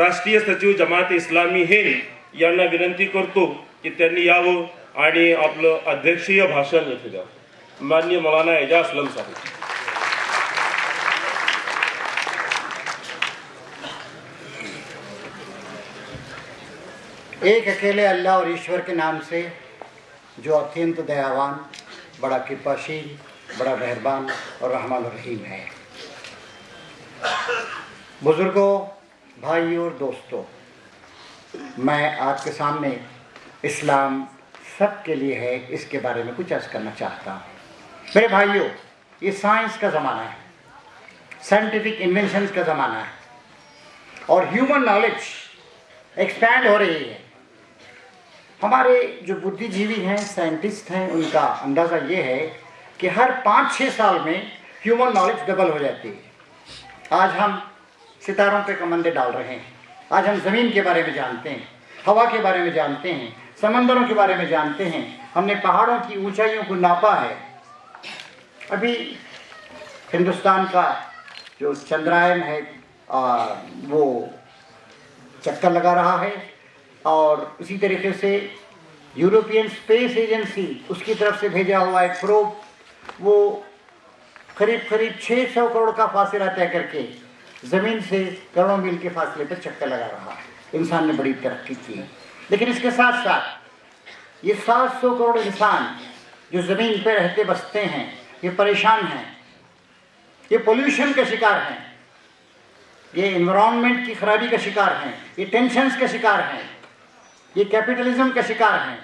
राष्ट्रीय सचिव जमात इस्लामी हिंद यांना विनंती करतो की त्यांनी यावं आणि आपलं अध्यक्षीय भाषण येथे द्यावं. माननीय मौलाना एजाज असलम साहब. एक अकेले अल्लाह और ईश्वर के नाम से जो अत्यंत दयावान, बड़ा कृपाशील, बड़ा मेहरबान और रहमान और रहीम है. बुजुर्गों, भाइयों और दोस्तों, मैं आपके सामने इस्लाम सब के लिए है इसके बारे में कुछ अर्ज करना चाहता हूँ. मेरे भाइयों, ये साइंस का ज़माना है, साइंटिफिक इन्वेंशंस का ज़माना है और ह्यूमन नॉलेज एक्सपैंड हो रही है. हमारे जो बुद्धिजीवी हैं, साइंटिस्ट हैं, उनका अंदाज़ा ये है कि हर 5-6 साल में ह्यूमन नॉलेज डबल हो जाती है. आज हम सितारों पे कमंदे डाल रहे हैं, आज हम ज़मीन के बारे में जानते हैं, हवा के बारे में जानते हैं, समंदरों के बारे में जानते हैं, हमने पहाड़ों की ऊंचाइयों को नापा है. अभी हिंदुस्तान का जो चंद्रयान है वो चक्कर लगा रहा है और उसी तरीके से यूरोपियन स्पेस एजेंसी उसकी तरफ से भेजा हुआ एक प्रोब वो करीब 600 करोड़ का फासला तय करके ज़मीन से करोड़ों मील के फासले पर चक्कर लगा रहा है. इंसान ने बड़ी तरक्की की है, लेकिन इसके साथ साथ ये 700 करोड़ इंसान जो ज़मीन पर रहते बसते हैं, ये परेशान हैं, ये पोल्यूशन का शिकार हैं, ये एनवायरनमेंट की खराबी का शिकार हैं, ये टेंशन्स का शिकार हैं, ये कैपिटलिज्म का शिकार हैं,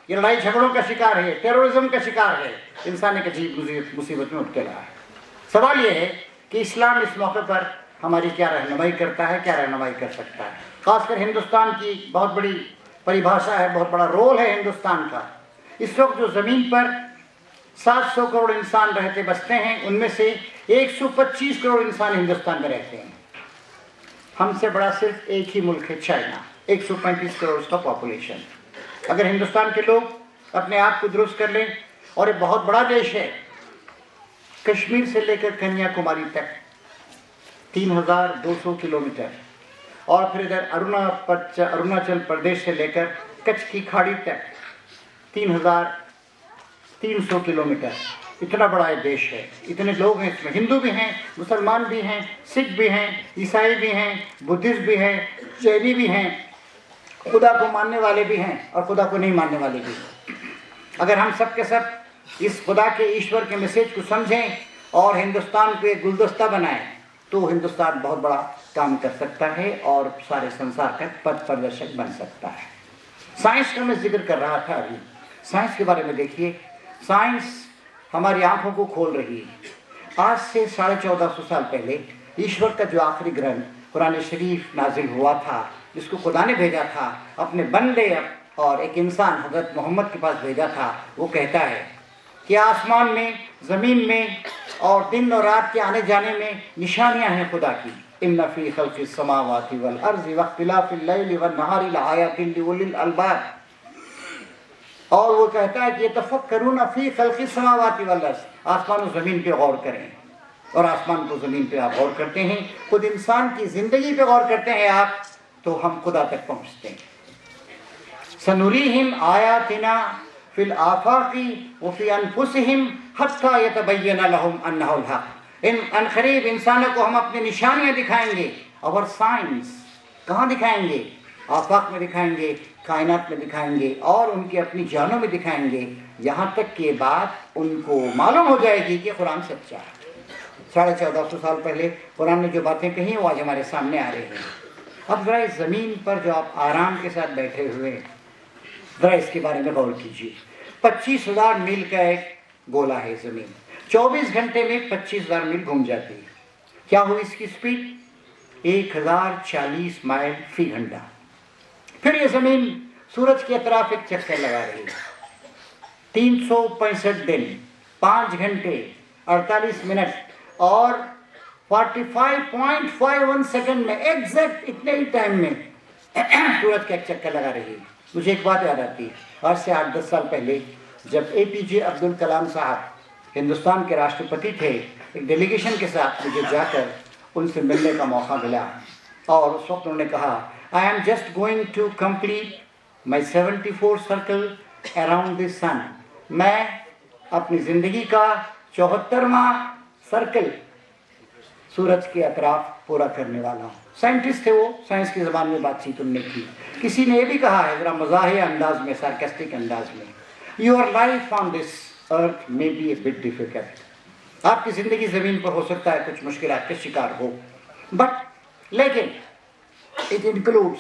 ये लड़ाई झगड़ों का शिकार है, टेररिज्म का शिकार है. इंसान एक अजीब मुसीबत में उठते रहा है. सवाल ये है कि इस्लाम इस मौके पर हमारी क्या रहनुमाई करता है, क्या रहनुमाई कर सकता है. खासकर हिंदुस्तान की बहुत बड़ी परिभाषा है, बहुत बड़ा रोल है हिंदुस्तान का. इस वक्त जो ज़मीन पर 700 करोड़ इंसान रहते बसते हैं, उनमें से 125 करोड़ इंसान हिंदुस्तान में रहते हैं. हमसे बड़ा सिर्फ एक ही मुल्क है, चाइना, 135 करोड़ उसका पॉपुलेशन. अगर हिंदुस्तान के लोग अपने आप को दुरुस्त कर लें, और ये बहुत बड़ा देश है, कश्मीर से लेकर कन्याकुमारी तक 3200 किलोमीटर, और फिर इधर अरुणाचल प्रदेश से लेकर कच्छ की खाड़ी तक 3300 किलोमीटर. इतना बड़ा ये देश है, इतने लोग हैं इसमें. हिंदू भी हैं, मुसलमान भी हैं, सिख भी हैं, ईसाई भी हैं, बुद्धिस्ट भी हैं, जैनी भी हैं, खुदा को मानने वाले भी हैं और खुदा को नहीं मानने वाले भी. अगर हम सब के सब इस खुदा के, ईश्वर के मैसेज को समझें और हिंदुस्तान को एक गुलदस्ता बनाएं, तो हिंदुस्तान बहुत बड़ा काम कर सकता है और सारे संसार का पथ प्रदर्शक बन सकता है. साइंस का मैं जिक्र कर रहा था अभी. साइंस के बारे में देखिए, साइंस हमारी आंखों को खोल रही है. आज से 1450 साल पहले ईश्वर का जो आखिरी ग्रंथ कुरान शरीफ नाजिल हुआ था, जिसको खुदा ने भेजा था, अपने बंदे और एक इंसान हज़रत मोहम्मद के पास भेजा था, वो कहता है कि आसमान में, ज़मीन में और दिन और रात के आने जाने में निशानियां हैं खुदा की. इन्ना फ़ी ख़ल्क़िस समावाति वल अर्ज़ि वख्तिलाफ़िल लैलि वन नहारि लआयातिन लिउलिल अलबाब. और वो कहता है कि यतफ़क्करूना फ़ी ख़ल्क़िस समावाति वल अर्ज़, आसमान और ज़मीन पे गौर करें. और आसमान को ज़मीन पे आप गौर करते हैं, खुद इंसान की ज़िंदगी पे गौर करते हैं आप, तो हम खुदा तक पहुँचते हैं. सनुरीहिम आयातिना फिल आफाक़ी व फ़ी अनफुसिहिम हत्ता यतबय्यना लहुम अन्नहुल हक़. इन अनक़रीब इंसानों को हम अपनी निशानियाँ दिखाएंगे. और साइंस कहाँ दिखाएंगे? आफाक में दिखाएंगे, कायनात में दिखाएंगे और उनकी अपनी जानों में दिखाएंगे, यहाँ तक कि बात उनको मालूम हो जाएगी कि कुरान सच्चा है. 1450 साल पहले कुरान ने जो बातें कही वो आज हमारे सामने आ रही हैं. अब ज़रा इस ज़मीन पर जो आप आराम के साथ बैठे हुए हैं, ज़रा इसके बारे में गौर कीजिए. 25,000 मील का एक गोला है ज़मीन. 24 घंटे में 25,000 मील घूम जाती है. क्या हुई इसकी स्पीड? 1040 माइल फी घंटा. फिर ये ज़मीन सूरज के अतराफ एक चक्कर लगा रही है. 365 दिन, 5 घंटे, 48 मिनट और 45.51 सेकंड में, एग्जैक्ट इतने ही टाइम में सूरज का एक चक्कर लगा रही है. मुझे एक बात याद आती है. आज से 8-10 साल पहले जब APJ अब्दुल कलाम साहब हिंदुस्तान के राष्ट्रपति थे, एक डेलीगेशन के साथ मुझे जाकर उनसे मिलने का मौका मिला اور उस वक्त उन्होंने कहा I am just going to complete my 74 circle around the sun. मैं अपनी ज़िंदगी का 74वां सर्कल सूरज के अतराफ पूरा करने वाला हूँ। साइंटिस्ट थे वो, साइंस की ज़बान में बातचीत उनने की। किसी ने ये भी कहा है ज़रा मज़ाहिया अंदाज में, सार्केस्टिक अंदाज में, your life on this earth may be A bit difficult. आपकी ज़िंदगी ज़मीन पर हो सकता है कुछ मुश्किलात के शिकार हो, बट लेकिन it includes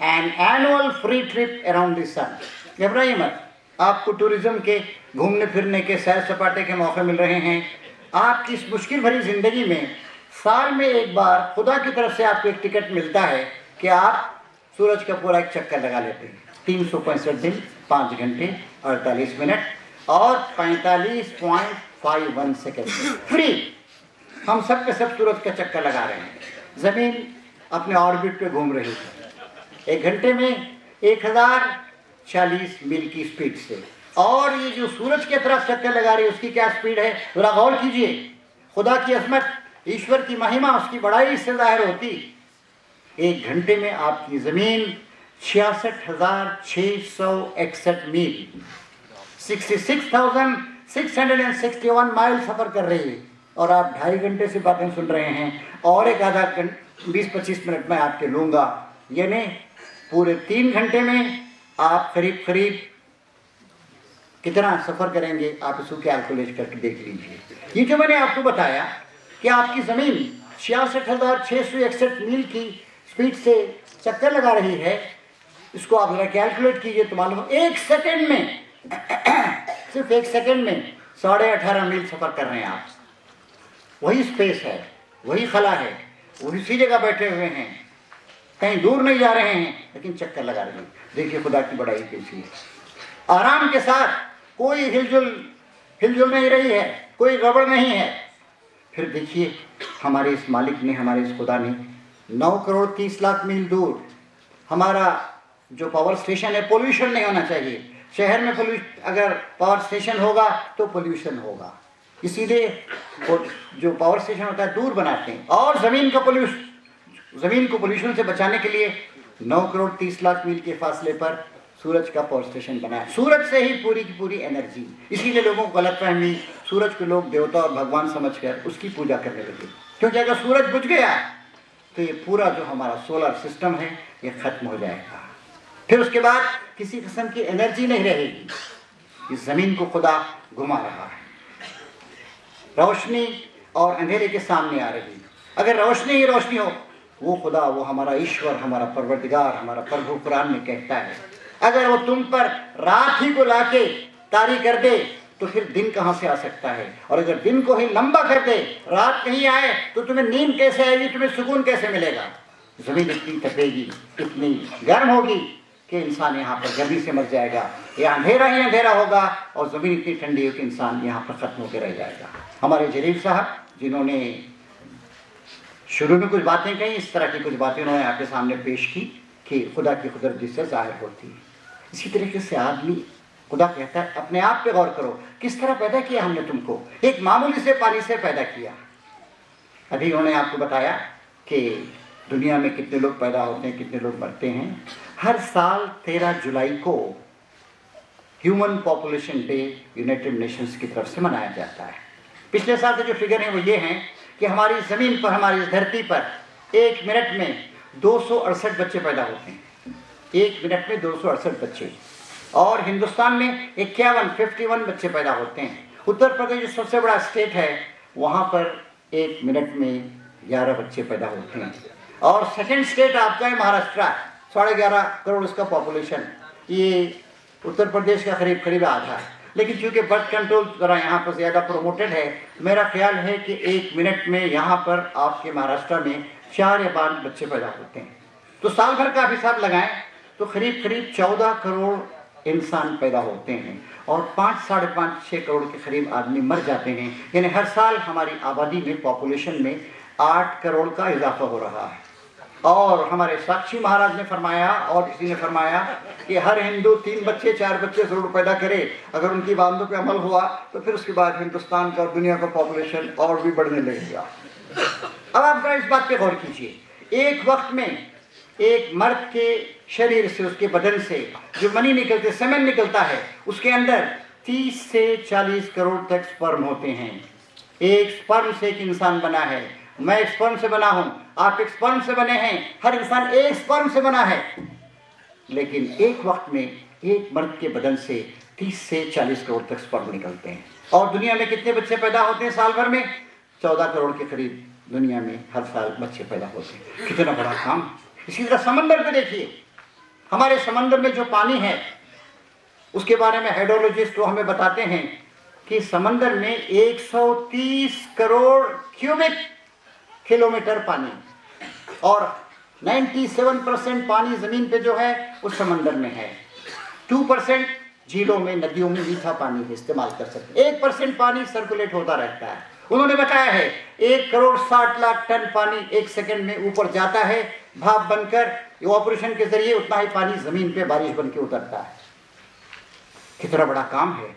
an annual free trip around the sun. घबराइए मत, आपको टूरिज्म के घूमने फिरने के, सैर सपाटे के मौके मिल रहे हैं। आपकी इस मुश्किल भरी ज़िंदगी में साल में एक बार खुदा की तरफ से आपको एक टिकट मिलता है कि आप सूरज का पूरा एक चक्कर लगा लेते हैं। 365 दिन, 5 घंटे 48 मिनट और 45.51 सेकेंड फ्री। हम सब के सब सूरज का चक्कर लगा रहे हैं। ज़मीन अपने ऑर्बिट पे घूम रही है 1 घंटे में 1040 मील की स्पीड से। और ये जो सूरज की तरफ चक्कर लगा रही है उसकी क्या स्पीड है, थोड़ा गौर कीजिए। खुदा की अजमत, ईश्वर की महिमा, उसकी बड़ाई इससे जाहिर होती। 1 घंटे में आपकी ज़मीन 66,661 मील 66,661 माइल सफ़र कर रही है और आप 2.5 घंटे से बातें सुन रहे हैं और एक आधा 20-25 मिनट में आपके लूँगा। यानी पूरे 3 घंटे में आप करीब कितना सफ़र करेंगे, आप इसको कैलकुलेट करके देख लीजिए। ये जो मैंने आपको बताया कि आपकी ज़मीन 66,661 मील की स्पीड से चक्कर लगा रही है, इसको आप जरा कैलकुलेट कीजिए तो मालूम 1 सेकेंड में सिर्फ 1 सेकेंड में 18.5 मील सफ़र कर रहे हैं आप। वही स्पेस है, वही खला है, वही सी जगह बैठे हुए हैं, कहीं दूर नहीं जा रहे हैं, लेकिन चक्कर लगा रहे हैं। देखिए खुदा की बड़ाई कैसी है। आराम के साथ, कोई हिलजुल नहीं रही है, कोई गड़बड़ नहीं है। फिर देखिए हमारे इस मालिक ने, हमारे इस खुदा ने 9 करोड़ 30 लाख मील दूर हमारा जो पावर स्टेशन है, पोल्यूशन नहीं होना चाहिए। शहर में अगर पावर स्टेशन होगा तो पोल्यूशन होगा, इसीलिए जो पावर स्टेशन होता है दूर बनाते हैं। और ज़मीन को पोल्यूशन से बचाने के लिए 9 करोड़ 30 लाख मील के फासले पर सूरज का पावर स्टेशन बनाया। सूरज से ही पूरी की पूरी एनर्जी। इसीलिए लोगों को गलतफहमी, सूरज को लोग देवता और भगवान समझकर उसकी पूजा करने लगे, क्योंकि अगर सूरज बुझ गया तो ये पूरा जो हमारा सोलर सिस्टम है ये ख़त्म हो जाएगा। फिर उसके बाद किसी किस्म की एनर्जी नहीं रहेगी। इस ज़मीन को खुदा घुमा रहा है, रोशनी और अंधेरे के सामने आ रही। अगर रोशनी ही रोशनी हो, वो खुदा, वो हमारा ईश्वर, हमारा परवरदिगार, हमारा प्रभु कुरान में कहता है, अगर वो तुम पर रात ही को लाके तारी कर दे तो फिर दिन कहाँ से आ सकता है। और अगर दिन को ही लंबा कर दे, रात नहीं आए, तो तुम्हें नींद कैसे आएगी, तुम्हें सुकून कैसे मिलेगा। ज़मीन इतनी तपेगी, इतनी गर्म होगी कि इंसान यहाँ पर गर्मी से मर जाएगा। या अंधेरा ही अंधेरा होगा और ज़मीन इतनी ठंडी हो कि इंसान यहाँ पर ख़त्म होकर रह जाएगा। हमारे जरीफ साहब, जिन्होंने शुरू में कुछ बातें कही, इस तरह की कुछ बातें उन्होंने आपके सामने पेश की कि खुदा की कुदरत जिससे ज़ाहिर होती है। इसी तरीके से आदमी, खुदा कहता है अपने आप पे गौर करो, किस तरह पैदा किया हमने तुमको। एक मामूली से पानी से पैदा किया। अभी उन्होंने आपको बताया कि दुनिया में कितने लोग पैदा होते हैं, कितने लोग मरते हैं। हर साल 13 जुलाई को human population day United Nations की तरफ से मनाया जाता है। पिछले साल के जो फिगर हैं वो ये हैं कि हमारी ज़मीन पर, हमारी धरती पर 1 मिनट में 268 बच्चे पैदा होते हैं। 1 मिनट में 268 बच्चे। और हिंदुस्तान में 51 बच्चे पैदा होते हैं। उत्तर प्रदेश जो सबसे बड़ा स्टेट है, वहाँ पर 1 मिनट में 11 बच्चे पैदा होते हैं। और सेकंड स्टेट आपका है महाराष्ट्र, 11.5 करोड़ उसका पॉपुलेशन। ये उत्तर प्रदेश का करीब आधा है। लेकिन चूँकि बर्थ कंट्रोल ज़रा यहाँ पर ज़्यादा प्रोमोटेड है, मेरा ख्याल है कि 1 मिनट में यहाँ पर आपके महाराष्ट्र में 4 या 5 बच्चे पैदा होते हैं। तो साल भर का हिसाब लगाएं तो करीब 14 करोड़ इंसान पैदा होते हैं और 5-5.5-6 करोड़ के करीब आदमी मर जाते हैं। यानी हर साल हमारी आबादी में, पॉपुलेशन में 8 करोड़ का इजाफा हो रहा है। और हमारे साक्षी महाराज ने फरमाया और किसी ने फरमाया कि हर हिंदू 3 बच्चे 4 बच्चे ज़रूर पैदा करे। अगर उनकी बातों पे अमल हुआ तो फिर उसके बाद हिंदुस्तान का और दुनिया का पॉपुलेशन और भी बढ़ने लगेगा। अब आप इस बात पे गौर कीजिए, ایک وقت میں ایک مرد کے شریر سے، اس کے بدن سے جو منی نکلتے، سیمن نکلتا ہے، اس کے اندر 30 سے 40 کروڑ تک سپرم ہوتے ہیں۔ ایک سپرم سے ایک انسان بنا ہے، میں ایک سپرم سے بنا ہوں، آپ ایک سپرم سے بنے ہیں، ہر انسان ایک سپرم سے بنا ہے، لیکن ایک وقت میں ایک مرد کے بدن سے 30 سے 40 کروڑ تک سپرم نکلتے ہیں۔ اور دنیا میں کتنے بچے پیدا ہوتے ہیں سال بھر میں؟ 14 کروڑ کے قریب دنیا میں ہر سال بچے پیدا ہوتے ہیں۔ کتنا بڑا کام۔ اسی طرح سمندر پہ دیکھیے، ہمارے سمندر میں جو پانی ہے اس کے بارے میں ہائیڈرولوجسٹ وہ ہمیں بتاتے ہیں کہ سمندر میں 130 کروڑ کیوبک کلومیٹر پانی، اور 97% پانی زمین پہ جو ہے وہ سمندر میں ہے۔ 2% جھیلوں میں، ندیوں میں میٹھا پانی استعمال کر سکتے ہیں، 1% پانی سرکولیٹ ہوتا رہتا ہے۔ انہوں نے بتایا ہے 1 کروڑ 60 لاکھ ٹن پانی ایک سیکنڈ میں اوپر جاتا ہے بھاپ بن کر، ایواپوریشن کے ذریعے اتنا ہی پانی زمین پہ بارش بن کے اترتا ہے۔ کتنا بڑا کام ہے۔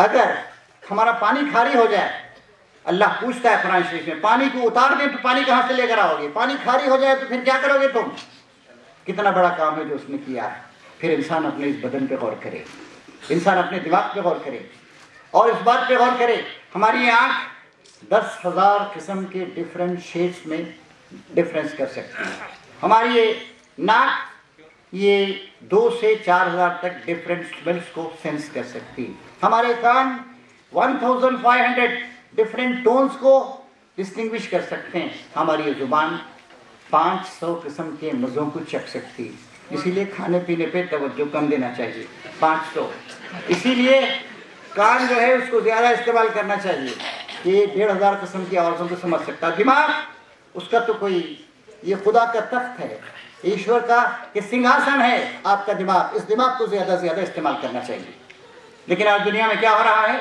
اگر ہمارا پانی کھاری ہو جائے، اللہ پوچھتا ہے قرآن شریف میں، پانی کو اتار دیں تو پانی کہاں سے لے کر آؤ گے؟ پانی کھاری ہو جائے تو پھر کیا کرو گے تم؟ کتنا بڑا کام ہے جو اس نے کیا ہے۔ پھر انسان اپنے اس بدن پہ غور کرے، انسان اپنے دماغ پہ غور کرے، اور اس بات پہ غور کرے ہماری آنکھ 10,000 قسم کے ڈفرینٹ شیڈس میں ڈفرینس کر سکتی ہے، ہماری یہ ناک یہ 2 سے 4,000 تک ڈفرینٹ اسمیلس کو سینس کر سکتی، ہمارے کان 1500 ڈفرینٹ ٹونز کو ڈسٹنگوش کر سکتے ہیں، ہماری یہ زبان 500 قسم کے مزوں کو چکھ سکتی، اسی لیے کھانے پینے پہ توجہ کم دینا چاہیے، 500۔ اسی لیے کان جو ہے اس کو زیادہ استعمال کرنا چاہیے کہ 1,500 قسم کی آوازوں کو سمجھ سکتا۔ دماغ اس کا تو کوئی، یہ خدا کا تخت ہے، ایشور کا کہ سنگھاسن ہے آپ کا دماغ، اس دماغ کو زیادہ سے زیادہ استعمال کرنا چاہیے۔ لیکن آج دنیا میں کیا ہو رہا ہے؟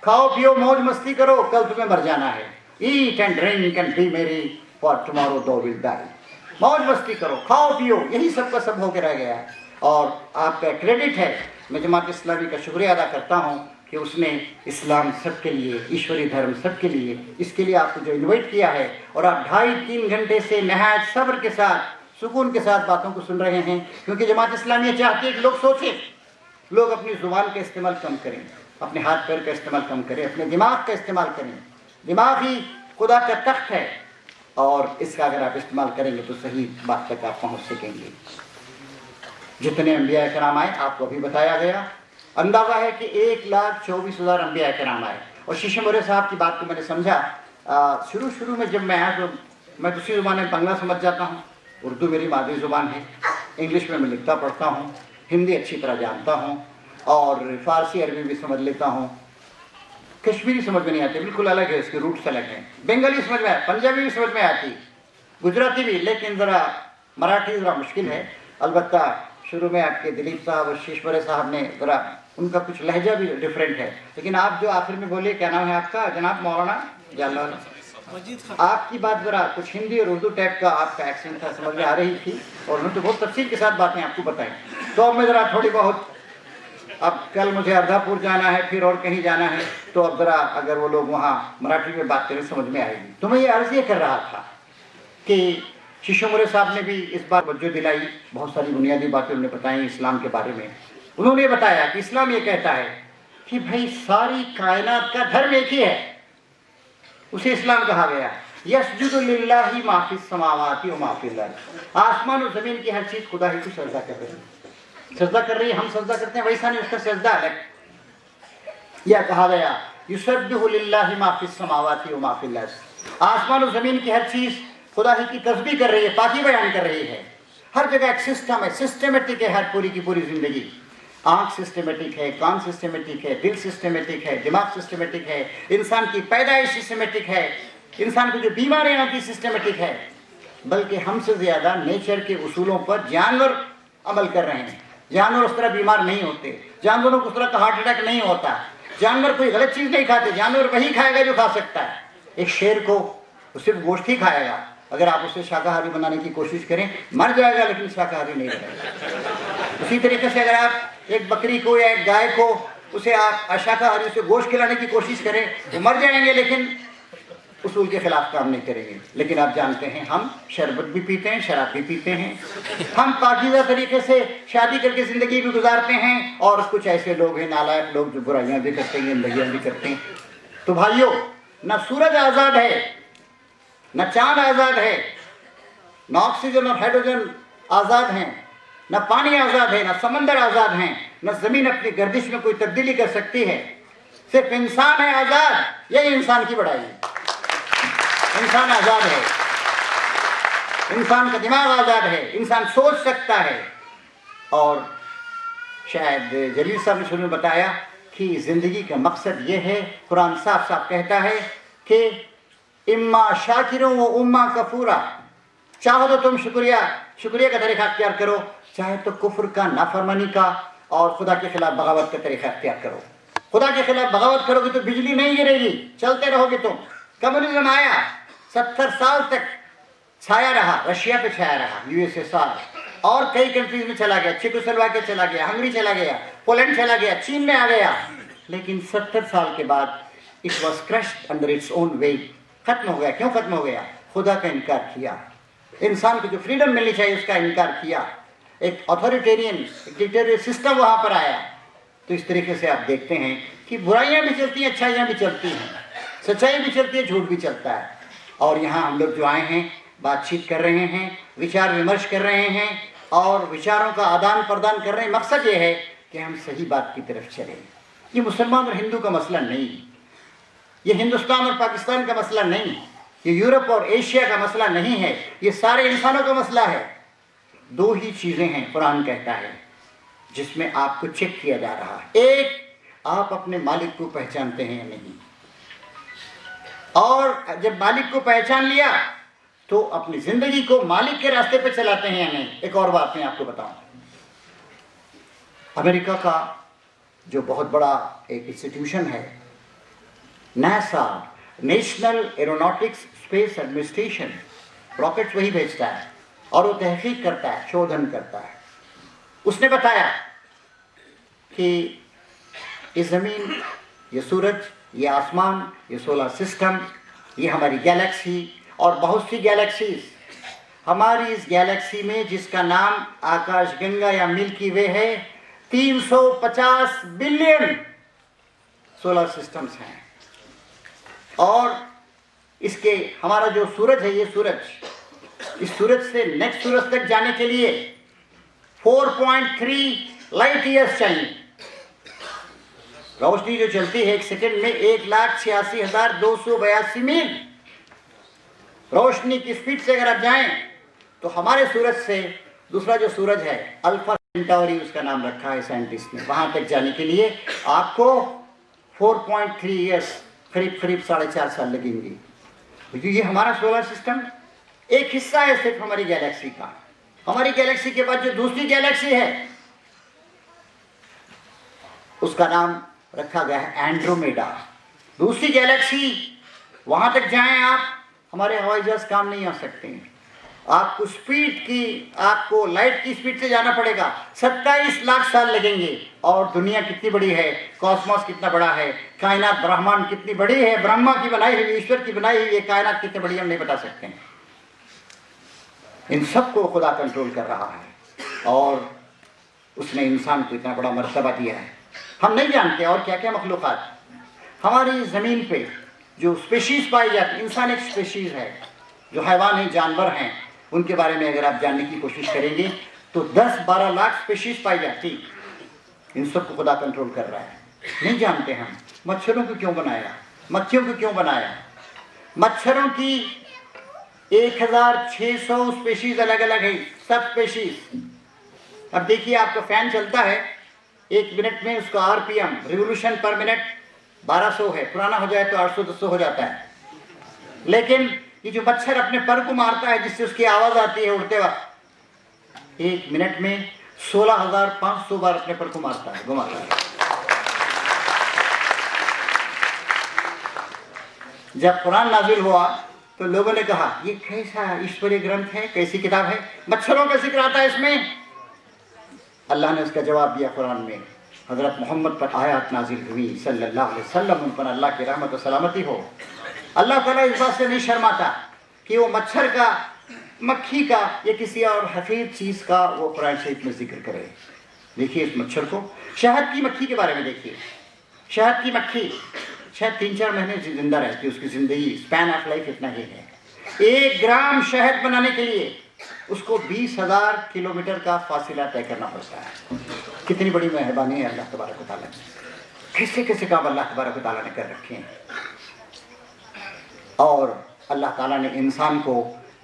کھاؤ پیو موج مستی کرو، کل تمہیں مر جانا ہے۔ Eat and drink and be merry for tomorrow do will die. موج مستی کرو، کھاؤ پیو، یہی سب کا سب ہو کے رہ گیا ہے۔ اور آپ کا کریڈٹ ہے، میں جماعت اسلامی کا شکریہ ادا کرتا ہوں کہ اس نے اسلام سب کے لیے، ایشوری دھرم سب کے لیے، اس کے لیے آپ کو جو انوائٹ کیا ہے، اور آپ 2.5-3 گھنٹے سے نہایت صبر کے ساتھ، سکون کے ساتھ باتوں کو سن رہے ہیں، کیونکہ جماعت اسلامیہ چاہتی ہے کہ لوگ سوچیں، لوگ اپنی زبان کا استعمال کم کریں، اپنے ہاتھ پیر کا استعمال کم کریں، اپنے دماغ کا استعمال کریں۔ دماغ ہی خدا کا تخت ہے، اور اس کا اگر آپ استعمال کریں گے تو صحیح بات تک آپ پہنچ سکیں گے۔ جتنے انبیاء کرام آئے آپ کو ابھی بتایا گیا، اندازہ ہے کہ 1,24,000 انبیاء کرام آئے۔ اور شیشے مورے صاحب کی بات کو میں نے سمجھا، شروع میں جب میں آیا تو میں دوسری زبان میں بنگلہ سمجھ جاتا ہوں، اردو میری مادری زبان ہے، انگلش میں لکھتا پڑھتا ہوں، ہندی اچھی طرح جانتا ہوں، اور فارسی عربی بھی سمجھ لیتا ہوں، کشمیری سمجھ میں نہیں آتی، بالکل الگ ہے، اس کے روٹس الگ ہیں، بنگالی سمجھ میں آتی، پنجابی بھی سمجھ میں آتی، گجراتی بھی، لیکن ذرا مراٹھی ذرا مشکل ہے۔ البتہ شروع میں آپ کے دلیپ صاحب اور شیشورے صاحب نے ذرا، ان کا کچھ لہجہ بھی ڈفرینٹ ہے، لیکن آپ جو آخر میں بولے، کیا نام ہے آپ کا جناب؟ مولانا جلال آپ کی بات ذرا کچھ ہندی اور اردو ٹائپ کا آپ کا ایکسنٹ تھا، سمجھ میں آ رہی تھی، اور انہوں نے بہت تفصیل کے ساتھ باتیں آپ کو بتائیں۔ تو اب میں ذرا تھوڑی بہت، اب کل مجھے اردھا پور جانا ہے، پھر اور کہیں جانا ہے، تو اب ذرا اگر وہ لوگ وہاں مراٹھی میں بات کریں سمجھ میں آئے گی۔ تو میں یہ عرض یہ کر رہا تھا کہ شیشو مورے صاحب نے بھی اس بات توجہ دلائی، بہت ساری بنیادی باتیں انہوں نے بتائیں اسلام کے بارے میں۔ انہوں نے بتایا کہ اسلام یہ کہتا ہے کہ بھائی ساری کائنات کا دھرم ایک ہی ہے، اسے اسلام کہا گیا۔ یسجد للہ ما فی السماوات و ما فی الارض، آسمان و زمین کی ہر چیز خدا ہی کو سجدہ کر رہی ہے، سجدہ کر رہی ہے، ہم سجدہ کرتے ہیں ویسا نہیں، اس کا سجدہ الگ۔ یہ کہا گیا یسبح للہ ما فی السماوات و ما فی الارض، آسمان و زمین کی ہر چیز خدا ہی کی تسبیح کر رہی ہے، پاکی بیان کر رہی ہے۔ ہر جگہ ایک سسٹم ہے، سسٹمیٹک ہے، ہر پوری کی پوری زندگی۔ آنکھ سسٹمیٹک ہے، کان سسٹمیٹک ہے، دل سسٹمیٹک ہے، دماغ سسٹمیٹک ہے، انسان کی پیدائش سسٹمیٹک ہے، انسان کو جو بیماریاں آتی سسٹمیٹک ہے۔ بلکہ ہم سے زیادہ نیچر کے اصولوں پر جانور عمل کر رہے ہیں۔ جانور اس طرح بیمار نہیں ہوتے، جانوروں کو اس طرح کا ہارٹ اٹیک نہیں ہوتا، جانور کوئی غلط چیز نہیں کھاتے، جانور وہی کھائے گا جو کھا سکتا ہے۔ ایک شیر کو صرف گوشت ہی کھائے گا، اگر آپ اسے شاکاہاری بنانے کی کوشش کریں مر جائے گا، لیکن شاکاہاری نہیں رہے گا۔ اسی طریقے سے اگر آپ ایک بکری کو یا ایک گائے کو اسے آپ شاکاہاری سے گوشت کھلانے کی کوشش کریں وہ مر جائیں گے، لیکن اصول کے خلاف کام نہیں کریں گے. لیکن آپ جانتے ہیں ہم شربت بھی پیتے ہیں، شراب بھی پیتے ہیں، ہم پاکیزہ طریقے سے شادی کر کے زندگی بھی گزارتے ہیں، اور کچھ ایسے لوگ ہیں نالائق لوگ جو برائیاں بھی کرتے ہیں، گندگیاں بھی کرتے ہیں. تو بھائیوں، نہ سورج آزاد ہے، نہ چاند آزاد ہے، نہ آکسیجن اور ہائیڈروجن آزاد ہیں، نہ پانی آزاد ہے، نہ سمندر آزاد ہیں، نہ زمین اپنی گردش میں کوئی تبدیلی کر سکتی ہے. صرف انسان ہے آزاد. یہی انسان کی بڑائی ہے. انسان آزاد ہے، انسان کا دماغ آزاد ہے، انسان سوچ سکتا ہے. اور شاید جلیل صاحب نے شروع میں بتایا کہ زندگی کا مقصد یہ ہے. قرآن صاف صاف کہتا ہے کہ اما شاکروں و اما کفورا. چاہو تو تم شکریہ کا طریقہ اختیار کرو، چاہے تو کفر کا، نافرمانی کا اور خدا کے خلاف بغاوت کا طریقہ اختیار کرو. خدا کے خلاف بغاوت کرو گے تو بجلی نہیں گرے گی، چلتے رہو گے تم. کمیونزم آیا، 70 سال تک چھایا رہا، رشیا پہ چھایا رہا، USSR اور کئی کنٹریز میں چلا گیا، چیکوسلواکیہ چلا گیا، ہنگری چلا گیا، پولینڈ چلا گیا، چین میں آ گیا. لیکن 70 سال کے بعد it was crushed under its own weight. ختم ہو گیا. کیوں ختم ہو گیا؟ خدا کا انکار کیا. انسان کو جو فریڈم ملنی چاہیے اس کا انکار کیا. ایک اتھارٹیرین ڈکٹیٹر سسٹم وہاں پر آیا. تو اس طریقے سے آپ دیکھتے ہیں کہ برائیاں بھی چلتی ہیں، اچھائیاں بھی چلتی ہیں، سچائی بھی چلتی ہے، جھوٹ بھی چلتا ہے. اور یہاں ہم لوگ جو آئے ہیں بات چیت کر رہے ہیں، وچار ومرش کر رہے ہیں اور وچاروں کا آدان پردان کر رہے ہیں. مقصد یہ ہے کہ ہم صحیح بات کی طرف چلیں. یہ مسلمان اور ہندو کا مسئلہ نہیں، یہ ہندوستان اور پاکستان کا مسئلہ نہیں، یہ یورپ اور ایشیا کا مسئلہ نہیں ہے، یہ سارے انسانوں کا مسئلہ ہے. 2 ہی چیزیں ہیں قرآن کہتا ہے جس میں آپ کو چیک کیا جا رہا ہے. ایک، آپ اپنے مالک کو پہچانتے ہیں یا نہیں، اور جب مالک کو پہچان لیا تو اپنی زندگی کو مالک کے راستے پہ چلاتے ہیں یا نہیں. ایک اور بات میں آپ کو بتاؤں، امریکہ کا جو بہت بڑا ایک انسٹیٹیوشن ہے NASA, national aeronautics space administration, rocket وہی بھیجتا ہے اور وہ تحقیق کرتا ہے، شودھن کرتا ہے. اس نے بتایا کہ یہ زمین، یہ سورج، یہ آسمان، یہ سولر سسٹم، یہ ہماری گیلیکسی اور بہت سی گیلیکسیز، ہماری اس گیلیکسی میں جس کا نام آکاش گنگا یا ملکی وے ہے، 350 بلین سولر سسٹمز ہیں. اور اس کے ہمارا جو سورج ہے، یہ سورج، اس سورج سے نیکسٹ سورج تک جانے کے لیے 4.3 لائٹ ایئرس چاہیے. روشنی جو چلتی ہے ایک سیکنڈ میں 1,86,282 میل روشنی کی سپیڈ سے اگر آپ جائیں تو ہمارے سورج سے دوسرا جو سورج ہے الفا سینٹوری، اس کا نام رکھا ہے سائنٹسٹ نے، وہاں تک جانے کے لیے آپ کو 4.3 ایئرس، قریب 4.5 سال لگیں گے. یہ ہمارا سولر سسٹم ایک حصہ ہے صرف ہماری گیلیکسی کا. ہماری گیلیکسی کے بعد جو دوسری گیلیکسی ہے اس کا نام رکھا گیا ہے اینڈرومیڈا. دوسری گیلیکسی، وہاں تک جائیں آپ، ہمارے ہوائی جہاز کام نہیں آ سکتے ہیں. آپ کو سپیڈ کی، آپ کو لائٹ کی سپیڈ سے جانا پڑے گا، 27 لاکھ سال لگیں گے. اور دنیا کتنی بڑی ہے، کاسموس کتنا بڑا ہے، کائنات برہمانڈ کتنی بڑی ہے، برہما کی بنائی ہوئی، ایشور کی بنائی ہوئی یہ کائنات کتنی بڑی ہے ہم نہیں بتا سکتے ہیں. ان سب کو خدا کنٹرول کر رہا ہے اور اس نے انسان کو اتنا بڑا مرتبہ دیا ہے. ہم نہیں جانتے اور کیا کیا مخلوقات ہماری زمین پہ جو اسپیشیز پائی جاتی. انسان ایک اسپیشیز ہے، جو حیوان ہیں، جانور ہیں، ان کے بارے میں اگر آپ جاننے کی کوشش کریں گے تو 10-12 لاکھ اسپیشیز پائی جاتی. ان سب کو خدا کنٹرول کر رہا ہے. نہیں جانتے ہم مچھروں کو کیوں بنایا، مکھیوں کو کیوں بنایا. مچھروں کی 1600 اسپیشیز الگ الگ ہے، سب اسپیشیز. اب دیکھیے آپ کا فین چلتا ہے 1 منٹ میں، اس کا RPM ریولوشن پر منٹ 1200 ہے، پرانا ہو جائے تو 800-900 ہو جاتا ہے. لیکن یہ جو مچھر اپنے پر کو مارتا ہے جس سے اس کی آواز آتی ہے اڑتے وقت، 1 منٹ میں 16,500 بار اپنے پر کو مارتا ہے، گھماتا ہے. جب قرآن نازل ہوا تو لوگوں نے کہا یہ کیسا ایشوریہ گرنتھ ہے، کیسی کتاب ہے، مچھروں کا ذکر آتا ہے اس میں. اللہ نے اس کا جواب دیا قرآن میں. حضرت محمد پر آیات نازل ہوئی صلی اللہ علیہ وسلم، ان پر اللہ کی رحمت و سلامتی ہو. अल्लाह ताला इस बात से नहीं शर्माता कि वो मच्छर का, मक्खी का या किसी और हफीज चीज़ का वो कुरान शरीफ में जिक्र करे। देखिए इस मच्छर को, शहद की मक्खी के बारे में देखिए। शहद की मक्खी शायद 3-4 महीने जिंदा रहती है, उसकी ज़िंदगी स्पैन ऑफ लाइफ इतना ही है। 1 ग्राम शहद बनाने के लिए उसको 20,000 किलोमीटर का फासिला तय करना पड़ता है। कितनी बड़ी मेहरबानी है अल्लाह तबारक व तआला की। कैसे कैसे काम अल्लाह तबारक व तआला ने कर रखे हैं। और अल्लाह ताला ने इंसान को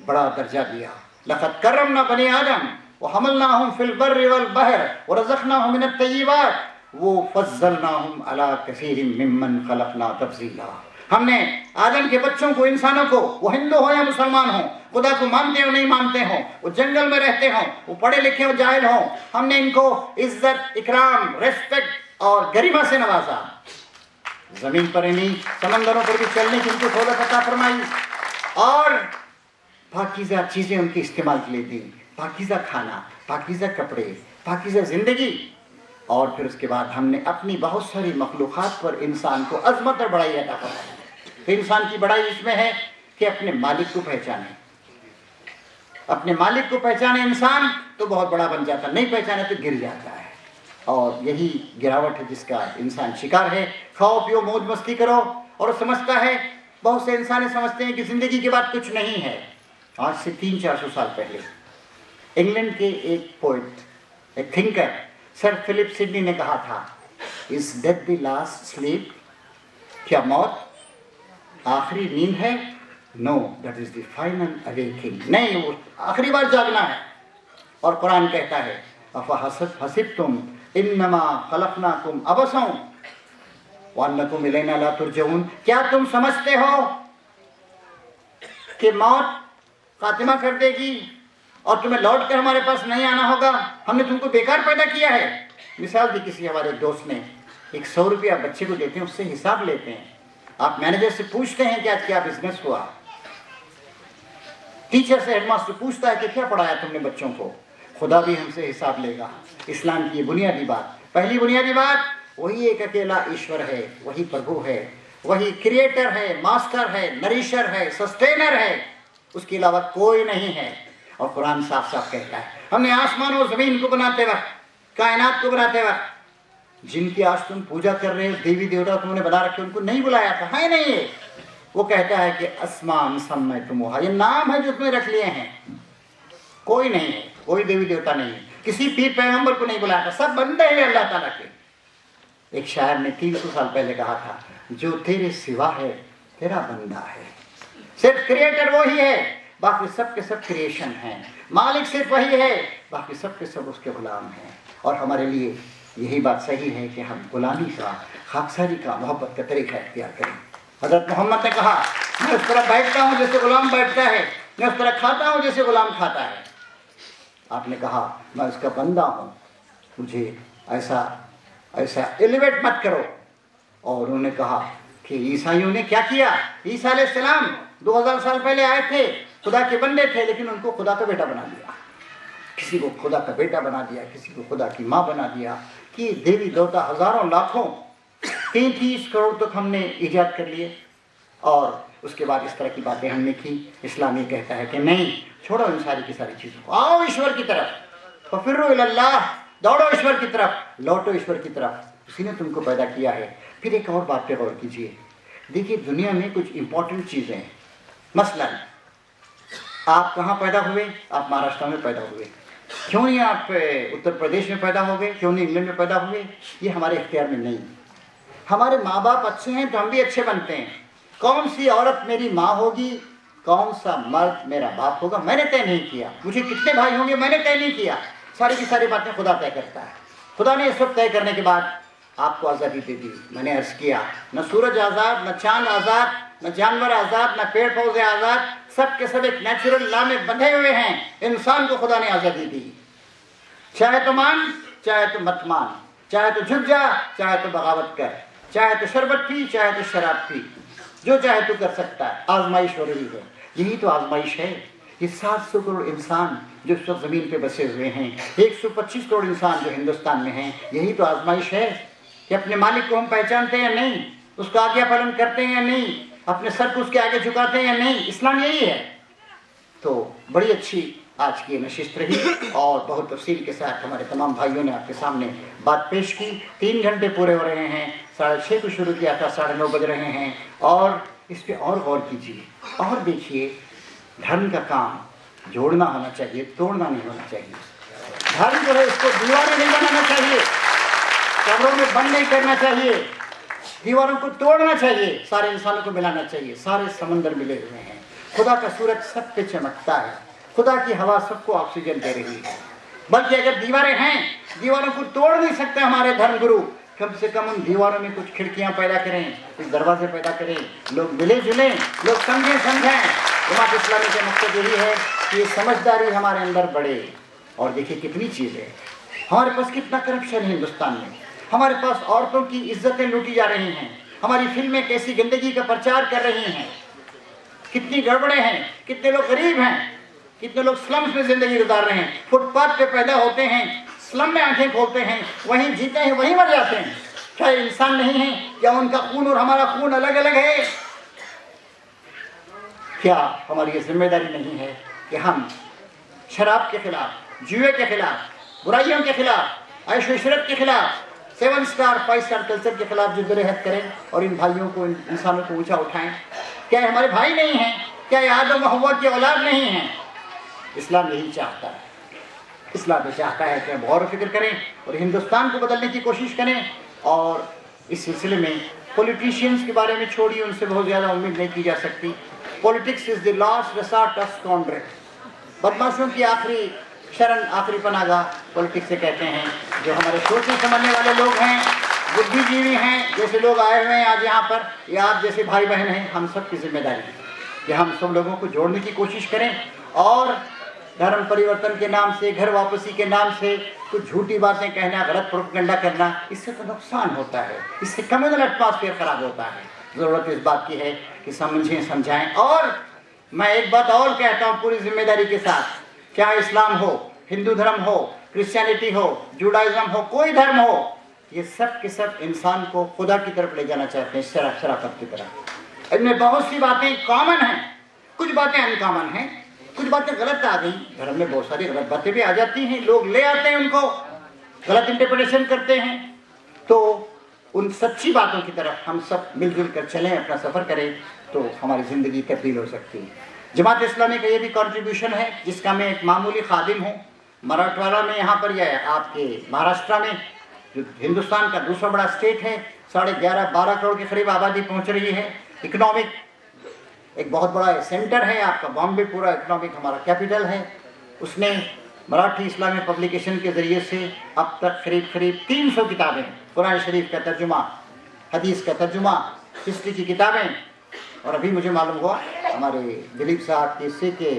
बड़ा दर्जा दिया। लक़द करमना बनी आदम व हमलनाहुम फिल बर्रि वल बहर व रज़क़नाहुम मिनत तय्यिबात वो फज़्ज़लनाहुम अला कसीरिम मिम्मन खलक़ना तफ़ज़ीला। हमने आदम के बच्चों को, इंसानों को, वो हिंदू हो या मुसलमान हो, खुदा को मानते हो नहीं मानते हो, वो जंगल में रहते हो, वो पढ़े लिखे हो जाहिल हो, हमने इनको इज्जत, इकराम, रेस्पेक्ट और गरिमा से नवाजा। ज़मीन पर ही नहीं, समंदरों पर भी चलने की उनको सहूलत अता फरमाई और पाकीज़ा चीज़ें उनके इस्तेमाल के लिए दी। पाकीज़ा खाना, पाकीज़ा कपड़े, पाकीज़ा ज़िंदगी। और फिर उसके बाद हमने अपनी बहुत सारी मखलूक़ात पर इंसान को अज़मत और बड़ाई अता फरमाई। तो इंसान की बड़ाई इसमें है कि अपने मालिक को पहचाने। अपने मालिक को पहचाने इंसान तो बहुत बड़ा बन जाता, नहीं पहचाने तो गिर जाता है। और यही गिरावट है जिसका इंसान शिकार है। खाओ पियो मौज मस्ती करो, और समझता है, बहुत से इंसान समझते हैं कि ज़िंदगी के बाद कुछ नहीं है। आज से 300-400 साल पहले इंग्लैंड के एक पोइट, एक थिंकर सर फिलिप सिडनी ने कहा था, is death the last sleep? क्या मौत आखिरी नींद है? No, that is the final awakening. नहीं, वो आखिरी बार जागना है। और कुरान कहता है, अफहसिबतुम इन्नमा खलक़नाकुम अबसा व अन्नकुम इलैना ला तुरजऊन। क्या तुम समझते हो कि मौत खातिमा कर देगी और तुम्हें लौट कर हमारे पास नहीं आना होगा? हमने तुमको बेकार पैदा किया है। मिसाल दी किसी हमारे दोस्त ने, 100 रुपया बच्चे को देते हैं, उससे हिसाब लेते हैं। आप मैनेजर से पूछते हैं कि आज क्या बिजनेस हुआ, टीचर से, हेडमास्टर पूछता है कि क्या पढ़ाया तुमने बच्चों को। खुदा भी हमसे हिसाब लेगा। इस्लाम की ये बुनियादी बात, पहली बुनियादी बात, वही एक अकेला ईश्वर है, वही प्रभु है, वही क्रिएटर है, मास्टर है, नरिशर है, सस्टेनर है, उसके अलावा कोई नहीं है। और कुरान साफ साफ कहता है, हमने आसमान और ज़मीन को बनाते वक्त, कायनात को बनाते वक्त, जिनकी आज तुम पूजा कर रहे हो, देवी देवता तुमने बना रखे, उनको नहीं बुलाया था, है नहीं है। वो कहता है कि अस्मान समय तुम, ये नाम है जो तुमने रख लिए हैं। कोई नहीं है, कोई देवी देवता नहीं है, किसी पीर पैगंबर को नहीं बुलाया था, सब बंदे हैं अल्लाह ताला के। एक शायर ने 300 साल पहले कहा था, जो तेरे सिवा है तेरा बंदा है। सिर्फ क्रिएटर वही है, बाकी सब के सब क्रिएशन हैं। मालिक सिर्फ वही है, बाकी सब के सब उसके गुलाम हैं। और हमारे लिए यही बात सही है कि हम गुलामी का, खाकसारी का, मोहब्बत का तरीका इख्तियार करें। हज़रत मोहम्मद ने कहा, मैं उस तरह बैठता हूँ जैसे गुलाम बैठता है, मैं उस तरह खाता हूँ जैसे गुलाम खाता है। आपने कहा, मैं उसका बंदा हूँ, मुझे ऐसा एलिवेट मत करो। और उन्होंने कहा कि ईसाइयों ने क्या किया, ईसा अलैहिस्सलाम 2000 साल पहले आए थे, खुदा के बंदे थे, लेकिन उनको खुदा का बेटा बना दिया। किसी को खुदा का बेटा बना दिया, किसी को खुदा की माँ बना दिया। कि देवी देवता हज़ारों लाखों 33 करोड़ तक हमने ईजाद कर लिए। और उसके बाद इस तरह की बातें हमने की। इस्लाम ये कहता है कि नहीं, छोड़ो इन सारी की सारी चीज़ों को, आओ ईश्वर की तरफ, फफिर्रू इलल्लाह, दौड़ो ईश्वर की तरफ, लौटो ईश्वर की तरफ। उसी ने तुमको पैदा किया है। फिर एक और बात पे गौर कीजिए। देखिए, दुनिया में कुछ इंपॉर्टेंट चीज़ें हैं। मसलन आप कहाँ पैदा हुए? आप महाराष्ट्र में पैदा हुए। क्यों नहीं आप उत्तर प्रदेश में पैदा हो गए? क्यों नहीं इंग्लैंड में पैदा हुए? ये हमारे इख्तियार में नहीं। हमारे माँ बाप अच्छे हैं तो हम भी अच्छे बनते हैं। कौन सी औरत मेरी माँ होगी, कौन सा मर्द मेरा बाप होगा, मैंने तय नहीं किया। मुझे कितने भाई होंगे, मैंने तय नहीं किया। सारी की सारी बातें खुदा तय करता है। खुदा ने इस वक्त तय करने के बाद आपको आज़ादी दे दी। मैंने अर्ज़ किया, न सूरज आज़ाद, न चांद आज़ाद, न जानवर आज़ाद, न पेड़ पौधे आज़ाद, सब के सब एक नेचुरल लॉ में बंधे हुए हैं। इंसान को खुदा ने आज़ादी दी। चाहे तो मान, चाहे तो मत मान, चाहे तो झुक जा, चाहे तो बगावत कर, चाहे तो शरबत पी, चाहे तो शराब पी, जो चाहे तो कर सकता है। आजमाइश हो रही है, यही तो आजमाइश है। ये 700 करोड़ इंसान जो इस वक्त ज़मीन पे बसे हुए हैं, 125 करोड़ इंसान जो हिंदुस्तान में हैं, यही तो आजमाइश है कि अपने मालिक को हम पहचानते हैं या नहीं, उसका आज्ञा पालन करते हैं या नहीं, अपने सर को उसके आगे झुकाते हैं या नहीं, इस्लाम यही है। तो बड़ी अच्छी आज की नशिस्त रही और बहुत तफसील के साथ हमारे तमाम भाइयों ने आपके सामने बात पेश की। 3 घंटे पूरे हो रहे हैं, 6:30 को शुरू किया था, 9:30 बज रहे हैं, और इस पर और गौर कीजिए और देखिए। धर्म का काम जोड़ना होना चाहिए, तोड़ना नहीं होना चाहिए। धर्म जो है इसको दीवारें नहीं बनाना चाहिए, कब्रों में बंद नहीं करना चाहिए, दीवारों को तोड़ना चाहिए, सारे इंसानों को मिलाना चाहिए। सारे समंदर मिले हुए हैं, खुदा का सूरज सब पे चमकता है, खुदा की हवा सबको ऑक्सीजन दे रही है। बल्कि अगर दीवारें हैं, दीवारों को तोड़ नहीं सकते हमारे धर्मगुरु, कम से कम उन दीवारों में कुछ खिड़कियां पैदा करें, कुछ दरवाजे पैदा करें, लोग मिले जुलें, लोग समझें। जमात इस्लामी का मकसद यही है कि ये समझदारी हमारे अंदर बढ़े। और देखिए कितनी चीज़ें, हमारे पास कितना करप्शन है हिंदुस्तान में, हमारे पास औरतों की इज्जतें लूटी जा रही हैं, हमारी फिल्में कैसी गंदगी का प्रचार कर रही हैं, कितनी गड़बड़े हैं, कितने लोग गरीब हैं, कितने लोग स्लम्स में जिंदगी गुजार रहे हैं, फुटपाथ पे पैदा होते हैं, स्लम में आंखें खोलते हैं, वहीं जीते हैं, वहीं मर जाते हैं। क्या इंसान नहीं है? क्या उनका खून और हमारा खून अलग अलग है? क्या हमारी ये जिम्मेदारी नहीं है कि हम शराब के खिलाफ, जुए के खिलाफ, बुराइयों के खिलाफ, ऐश व इशरत के खिलाफ, 7 स्टार 5 स्टार कल्चर के खिलाफ जद्दोजहद करें और इन भाइयों को, इन इंसानों को ऊंचा उठाएं? क्या ये हमारे भाई नहीं हैं? क्या ये आदम व हव्वा की औलाद नहीं हैं? इस्लाम यही चाहता है। इस्लाम ये चाहता है कि हम गौर फिक्र करें और हिंदुस्तान को बदलने की कोशिश करें। और इस सिलसिले में पॉलिटिशियंस के बारे में छोड़िए, उनसे बहुत ज़्यादा उम्मीद नहीं की जा सकती। Politics is the last resort of scoundrel. बदमाशों की आखिरी शरण, आखिरी पनाहगाह पॉलिटिक्स से कहते हैं। जो हमारे सोचने समझने वाले लोग हैं, बुद्धिजीवी हैं, जैसे लोग आए हुए हैं आज यहाँ पर, या आप जैसे भाई बहन हैं, हम सब की जिम्मेदारी है कि हम सब लोगों को जोड़ने की कोशिश करें और धर्म परिवर्तन के नाम से, घर वापसी के नाम से कुछ झूठी बातें कहना, गलत प्रोपेगेंडा करना, इससे तो नुकसान होता है, इससे कम्युनल एटमॉस्फेयर खराब होता है। ज़रूरत इस बात की है कि समझें, समझाएं। और मैं एक बात और कहता हूँ पूरी जिम्मेदारी के साथ, क्या इस्लाम हो, हिंदू धर्म हो, क्रिश्चियनिटी हो, जुडाइज्म हो, कोई धर्म हो, ये सब के सब इंसान को खुदा की तरफ ले जाना चाहते हैं, शराफत की तरफ। इनमें बहुत सी बातें कॉमन हैं, कुछ बातें अनकॉमन हैं, कुछ बातें गलत आ गई। धर्म में बहुत सारी गलत बातें भी आ जाती हैं, लोग ले आते हैं, उनको गलत इंटरप्रिटेशन करते हैं। तो उन सच्ची बातों की तरफ हम सब मिलजुल कर चलें, अपना सफ़र करें, तो हमारी ज़िंदगी तब्दील हो सकती है। जमात इस्लामी का ये भी कंट्रीब्यूशन है जिसका मैं एक मामूली खादिम हूँ। मराठवाड़ा में, यहाँ पर यह आपके महाराष्ट्र में, जो हिंदुस्तान का दूसरा बड़ा स्टेट है, 11.5-12 करोड़ के करीब आबादी पहुँच रही है। इकोनॉमिक एक बहुत बड़ा सेंटर है आपका बॉम्बे, पूरा इकोनॉमिक हमारा कैपिटल है। उसने मराठी इस्लामी पब्लिकेशन के ज़रिए से अब तक करीब 300 किताबें, कुरान शरीफ का तर्जुमा, हदीस का तर्जुमा, हिस्ट्री की किताबें, और अभी मुझे मालूम हुआ हमारे दिलीप साहब के हिस्से के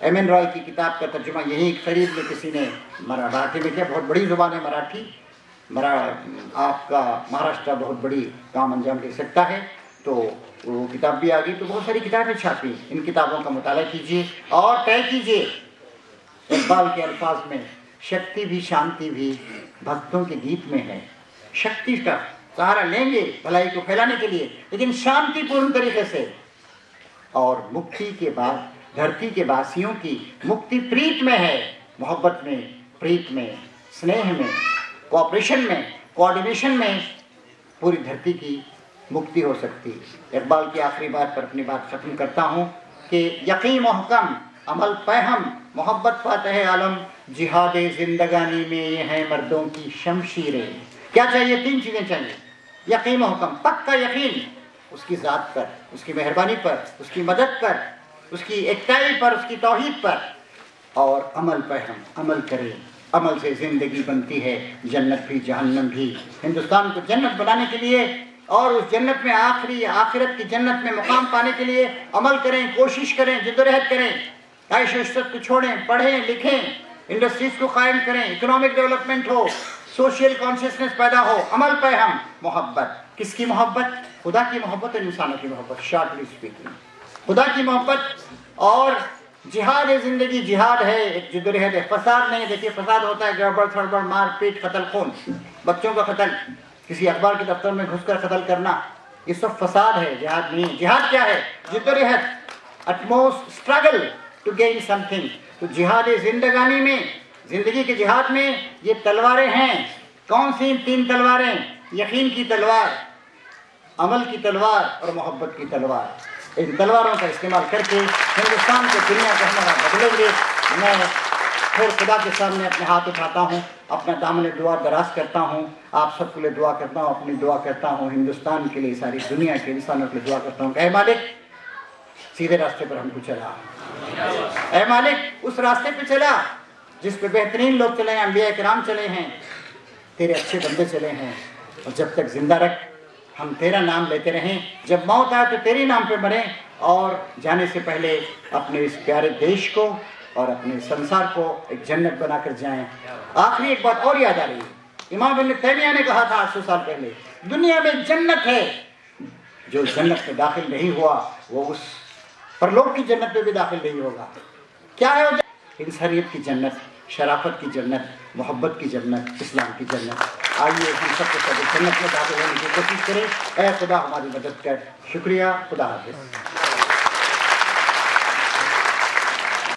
एम.एन. रॉय की किताब का तर्जुमा यहीं करीब में किसी ने मराठी में किया। बहुत बड़ी ज़ुबान है मराठी, आपका महाराष्ट्र बहुत बड़ी काम अंजाम दे सकता है। तो वो किताब भी आ गई, तो बहुत सारी किताबें छापी। इन किताबों का मुताला कीजिए और तय कीजिए। इकबाल के अल्फाज में, शक्ति भी शांति भी भक्तों के गीत में है। शक्ति का सहारा लेंगे भलाई को फैलाने के लिए, लेकिन शांतिपूर्ण तरीके से। और मुक्ति के बाद धरती के वासियों की मुक्ति प्रीत में है, मोहब्बत में, प्रीत में, स्नेह में, कोऑपरेशन में, कोऑर्डिनेशन में पूरी धरती की मुक्ति हो सकती है। इकबाल की आखिरी बात पर अपनी बात ख़त्म करता हूँ कि यकीन महकम, अमल फहम, मोहब्बत फातह आलम, जिहाद जिंदगानी में ये हैं मर्दों की शमशीरें। क्या चाहिए? 3 चीज़ें चाहिए। यकीन महकम, पक्का यकीन उसकी ज़ात पर, उसकी मेहरबानी पर, उसकी मदद पर, उसकी एकताई पर, उसकी तौहीद पर। और अमल फहम, अमल करें। अमल से ज़िंदगी बनती है, जन्नत भी जहन्नम भी। हिंदुस्तान को जन्नत बनाने के लिए और उस जन्नत में आखिरत की जन्नत में मुकाम पाने के लिए अमल करें, कोशिश करें, जद्दोजहद करें। ऐश व इशरत को छोड़ें, पढ़ें, लिखें, इंडस्ट्रीज़ को कायम करें, इकोनॉमिक डेवलपमेंट हो, सोशल कॉन्शियसनेस पैदा हो। अमल पे हम मोहब्बत, किसकी मोहब्बत? खुदा की मोहब्बत और इंसानों की मोहब्बत। शॉर्टली स्पीकिंग, खुदा की मोहब्बत। और जिहाद है ज़िंदगी, जिहाद है, एक जद्दोजहद है, फसाद नहीं। देखिए फसाद होता है गड़बड़ सड़बड़, मार पीट, कत्ल खून, बच्चों का कत्ल, किसी अखबार के दफ्तर में घुसकर कत्ल करना, یہ سب فساد ہے، جہاد نہیں ہے۔ جہاد کیا ہے؟ جدوجہد، utmost struggle to gain something. تو جہاد زندگانی میں، زندگی کے جہاد میں یہ تلواریں ہیں۔ کون سی 3 تلواریں؟ یقین کی تلوار، عمل کی تلوار اور محبت کی تلوار۔ ان تلواروں کا استعمال کر کے ہندوستان کو، دنیا کو ہمارا بدلیں گے۔ میں پھر خدا کے سامنے اپنے ہاتھ اٹھاتا ہوں، اپنا دامن دعا دراز کرتا ہوں، آپ سب کے لیے دعا کرتا ہوں، اپنی دعا کرتا ہوں ہندوستان کے لیے، ساری دنیا کے انسانوں کے لیے دعا کرتا ہوں کہ اے مالک سیدھے راستے پر ہم کو چلا، اے مالک اس راستے پہ چلا جس پہ بہترین لوگ چلے ہیں، انبیاء کرام چلے ہیں، تیرے اچھے بندے چلے ہیں، اور جب تک زندہ رکھ ہم تیرا نام لیتے رہیں، جب موت آئے تو تیری نام پہ مریں، اور جانے سے پہلے اپنے اس پیارے دیش کو اور اپنے سنسار کو ایک جنت بنا کر جائیں۔ آخری ایک بات اور یاد آ رہی ہے، امام ابن تیمیہ نے کہا تھا 800 سال پہلے، دنیا میں جنت ہے، جو جنت میں داخل نہیں ہوا وہ اس پرلوک کی جنت میں بھی داخل نہیں ہوگا۔ کیا ہے وہ جنت؟ انسانیت کی جنت، شرافت کی جنت، محبت کی جنت، اسلام کی جنت۔ آئیے ہم سب کو سب جنت میں داخل ہونے کی کوشش کریں۔ اے خدا ہماری مدد کر۔ شکریہ، خدا حافظ۔